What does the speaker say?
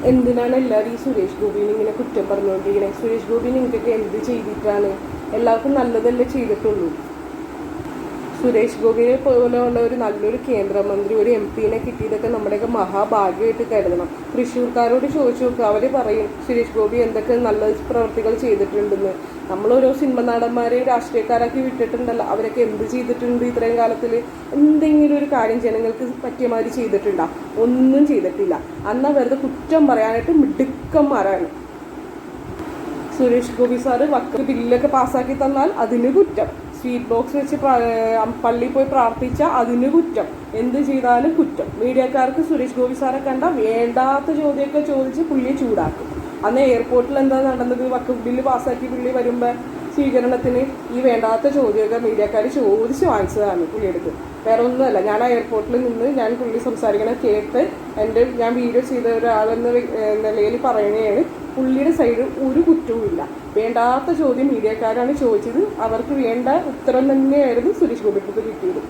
എന്തിനാണ് എല്ലാവരും ഈ സുരേഷ് ഗോപിനെ ഇങ്ങനെ കുറ്റം പറഞ്ഞുകൊണ്ടിരിക്കുന്നത്? സുരേഷ് ഗോപി നിങ്ങൾക്കൊക്കെ എന്ത് ചെയ്തിട്ടാണ്? എല്ലാവർക്കും നല്ലതല്ലേ ചെയ്തിട്ടുള്ളൂ. സുരേഷ് ഗോപിനെ പോലെയുള്ള ഒരു നല്ലൊരു കേന്ദ്രമന്ത്രി, ഒരു MP-നെ കിട്ടിയതൊക്കെ നമ്മുടെയൊക്കെ മഹാഭാഗ്യമായിട്ട് കരുതണം. തൃശ്ശൂർക്കാരോട് ചോദിച്ചു നോക്കുക, അവർ പറയും സുരേഷ് ഗോപി എന്തൊക്കെ നല്ല പ്രവർത്തികൾ ചെയ്തിട്ടുണ്ടെന്ന്. നമ്മളോരോ സിനിമ നടന്മാരെയും രാഷ്ട്രീയക്കാരാക്കി വിട്ടിട്ടുണ്ടല്ലോ, അവരൊക്കെ എന്ത് ചെയ്തിട്ടുണ്ട് ഇത്രയും കാലത്തിൽ? എന്തെങ്കിലും ഒരു കാര്യം ജനങ്ങൾക്ക് പറ്റിയ മാതിരി ചെയ്തിട്ടുണ്ടോ? ഒന്നും ചെയ്തിട്ടില്ല. അന്നാ വെറുതെ കുറ്റം പറയാനായിട്ട് മിടുക്കന്മാരാണ്. സുരേഷ് ഗോപി സാറ് വക്കീൽ ബില്ലൊക്കെ പാസ്സാക്കി തന്നാൽ അതിന് കുറ്റം, സ്വീറ്റ് ബോക്സ് വെച്ച് പള്ളിയിൽ പോയി പ്രാർത്ഥിച്ചാൽ അതിന് കുറ്റം, എന്ത് ചെയ്താലും കുറ്റം. മീഡിയക്കാർക്ക് സുരേഷ് ഗോപി സാറെ കണ്ട വേണ്ടാത്ത ചോദ്യമൊക്കെ ചോദിച്ച് പുള്ളിയെ ചൂടാക്കും. അന്ന് എയർപോർട്ടിൽ എന്താ നടന്നത്? വക്കീൽ ബില്ല് പാസ്സാക്കി പുള്ളി വരുമ്പോൾ സ്വീകരണത്തിന് ഈ വേണ്ടാത്ത ചോദ്യമൊക്കെ മീഡിയക്കാർ ചോദിച്ച് വാങ്ങിച്ചതാണ് പുള്ളിയെടുത്ത്. വേറെ ഒന്നുമല്ല, ഞാൻ ആ എയർപോർട്ടിൽ നിന്ന് ഞാൻ പുള്ളി സംസാരിക്കണ കേട്ട് ഞാൻ വീഡിയോ ചെയ്ത ഒരാളെന്ന നിലയിൽ പറയണതാണ്, പുള്ളിയുടെ സൈഡ് ഒരു കുറ്റവുമില്ല. വേണ്ടാത്ത ചോദ്യം മീഡിയക്കാരാണ് ചോദിച്ചത്, അവർക്ക് വേണ്ട ഉത്തരം തന്നെയായിരുന്നു സുരേഷ് ഗോപിക്ക് കിട്ടിയത്.